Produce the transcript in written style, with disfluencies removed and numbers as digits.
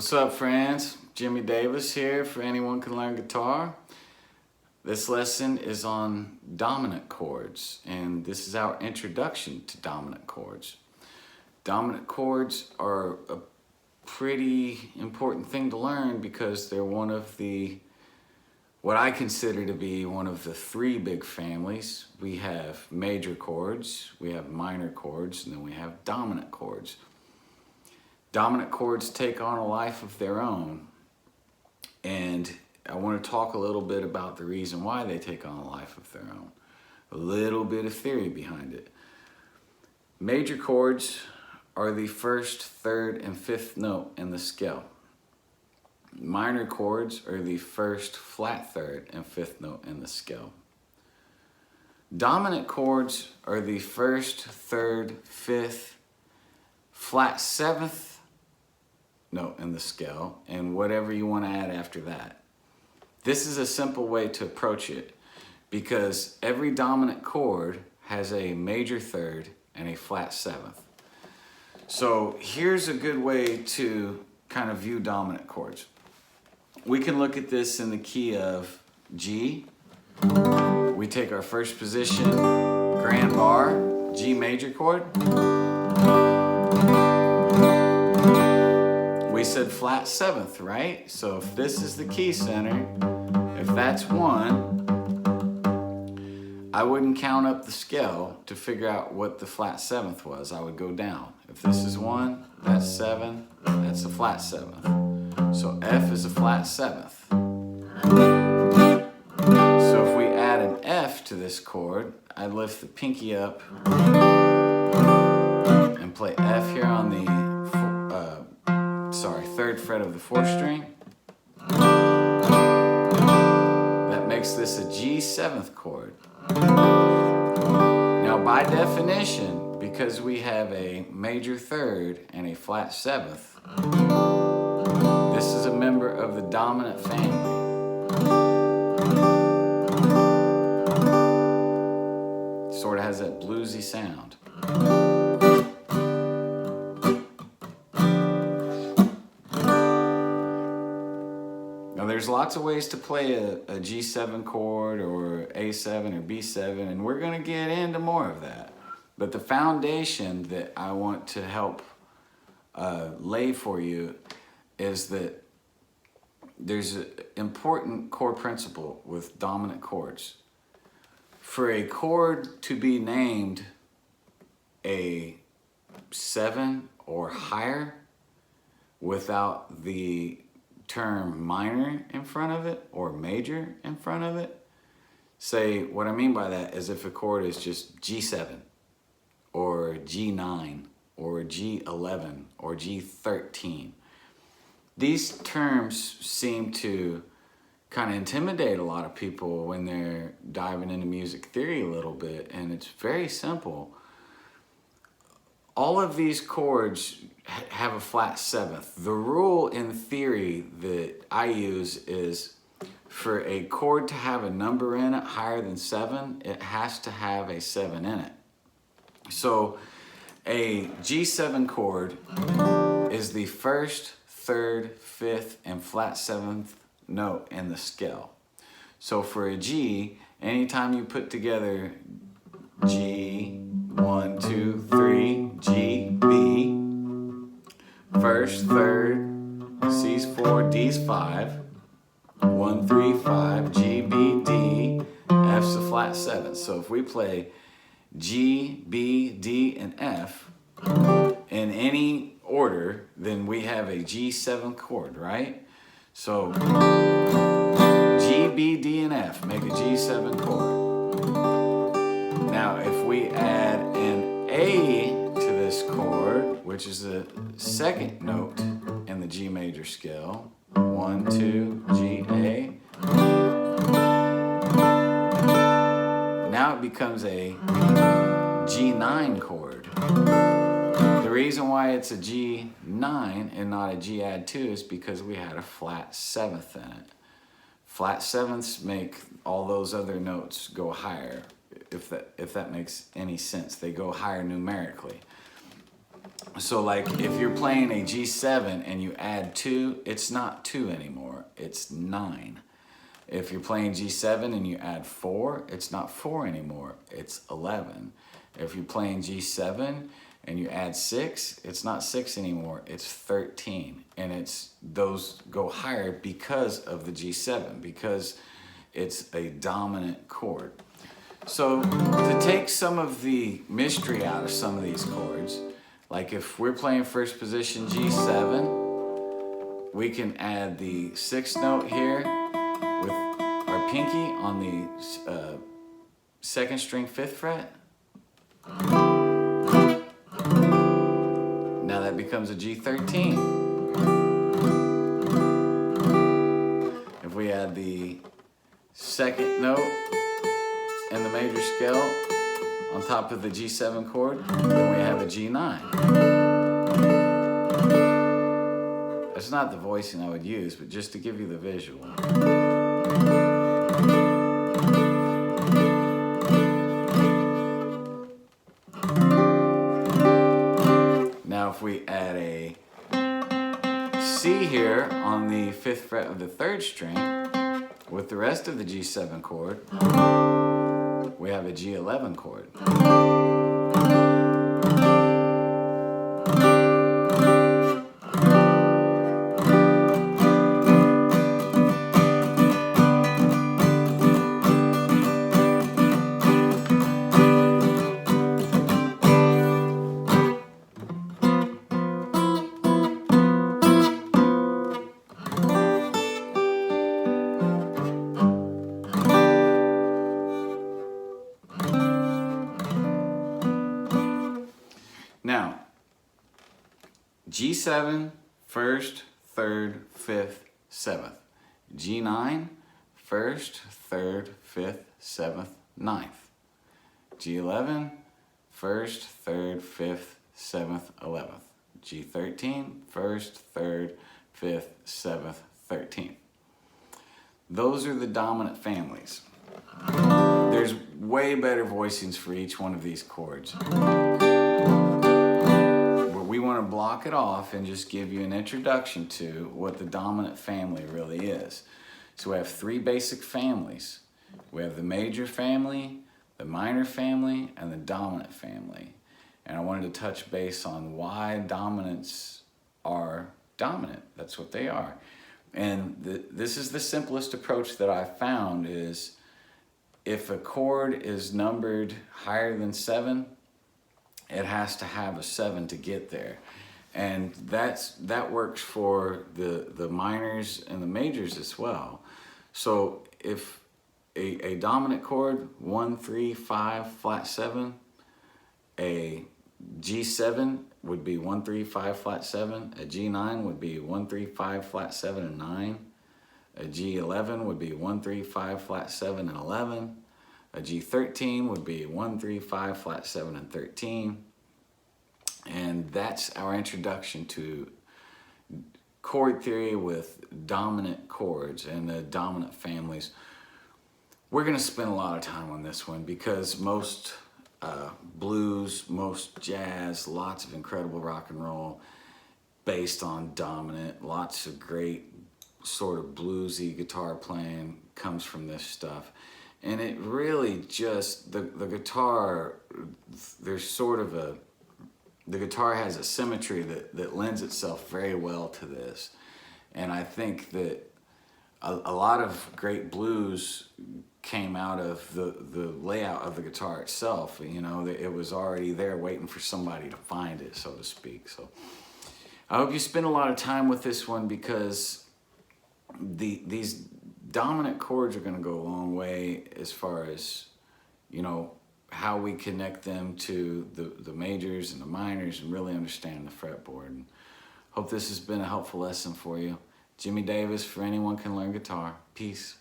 What's up, friends? Jimmy Davis here for Anyone Can Learn Guitar. This lesson is on dominant chords, and this is our introduction to dominant chords. Dominant chords are a pretty important thing to learn because they're one of what I consider to be one of the three big families. We have major chords, we have minor chords, and then we have dominant chords. Dominant chords take on a life of their own, and I want to talk a little bit about the reason why they take on a life of their own. A little bit of theory behind it. Major chords are the first, third, and fifth note in the scale. Minor chords are the first, flat third, and fifth note in the scale. Dominant chords are the first, third, fifth, flat seventh note in the scale, and whatever you want to add after that. This is a simple way to approach it because every dominant chord has a major third and a flat seventh. So here's a good way to kind of view dominant chords. We can look at this in the key of G. We take our first position, grand bar, G major chord. We said flat seventh, right? So if this is the key center, if that's 1, I wouldn't count up the scale to figure out what the flat seventh was. I would go down. If this is 1, that's 7, that's a flat seventh. So F is a flat seventh. So if we add an F to this chord, I lift the pinky up and play F here on the third fret of the 4th string. That makes this a G 7th chord. Now by definition, because we have a major third and a flat seventh, this is a member of the dominant family. Sort of has that bluesy sound. Now there's lots of ways to play a G7 chord or A7 or B7, and we're going to get into more of that. But the foundation that I want to help lay for you is that there's an important core principle with dominant chords. For a chord to be named a 7 or higher without the term minor in front of it or major in front of it, say, what I mean by that is if a chord is just G7 or G9 or G11 or G13. These terms seem to kind of intimidate a lot of people when they're diving into music theory a little bit, and it's very simple. All of these chords have a flat seventh. The rule in theory that I use is for a chord to have a number in it higher than 7, it has to have a 7 in it. So a G7 chord is the first, third, fifth, and flat seventh note in the scale. So for a G, anytime you put together G, 1, 2, 3, G, B, first, third, C's 4, D's 5, 1, 3, 5, G, B, D, F's a flat 7. So if we play G, B, D, and F in any order, then we have a G7 chord, right? So G, B, D, and F make a G7 chord. Now if we add an A to this chord, which is the second note in the G major scale, 1, 2, G, A, now it becomes a G9 chord. The reason why it's a G9 and not a G add 2 is because we had a flat seventh in it. Flat sevenths make all those other notes go higher, if that makes any sense. They go higher numerically. So like if you're playing a G7 and you add 2, it's not 2 anymore, it's 9. If you're playing G7 and you add 4, it's not 4 anymore, it's 11. If you're playing G7 and you add 6, it's not 6 anymore, it's 13. And those go higher because of the G7, because it's a dominant chord. So to take some of the mystery out of some of these chords, like if we're playing first position G7, we can add the 6th note here with our pinky on the 2nd string 5th fret. Now that becomes a G13. If we add the 2nd note and the major scale on top of the G7 chord, then we have a G9. That's not the voicing I would use, but just to give you the visual. Now if we add a C here on the 5th fret of the 3rd string with the rest of the G7 chord, we have a G11 chord. Now, G7, 1st, 3rd, 5th, 7th. G9, 1st, 3rd, 5th, 7th, 9th. G11, 1st, 3rd, 5th, 7th, 11th. G13, 1st, 3rd, 5th, 7th, 13th. Those are the dominant families. There's way better voicings for each one of these chords. We want to block it off and just give you an introduction to what the dominant family really is. So we have 3 basic families. We have the major family, the minor family, and the dominant family. And I wanted to touch base on why dominants are dominant. That's what they are. And this is the simplest approach that I found is if a chord is numbered higher than 7, it has to have a 7 to get there. And that works for the minors and the majors as well. So if a dominant chord, 1, 3, 5, flat 7, a G7 would be 1, 3, 5, flat 7, a G9 would be 1, 3, 5, flat 7, and 9, a G11 would be 1, 3, 5, flat 7, and 11, a G13 would be 1, 3, 5, flat 7, and 13. And that's our introduction to chord theory with dominant chords and the dominant families. We're going to spend a lot of time on this one because most blues, most jazz, lots of incredible rock and roll based on dominant, lots of great sort of bluesy guitar playing comes from this stuff. And it really just, the guitar, there's sort of the guitar has a symmetry that lends itself very well to this. And I think that a lot of great blues came out of the layout of the guitar itself. You know, it was already there waiting for somebody to find it, so to speak. So I hope you spend a lot of time with this one because these dominant chords are going to go a long way as far as, you know, how we connect them to the majors and the minors and really understand the fretboard. And hope this has been a helpful lesson for you. Jimi Davis, for anyone can learn guitar. Peace.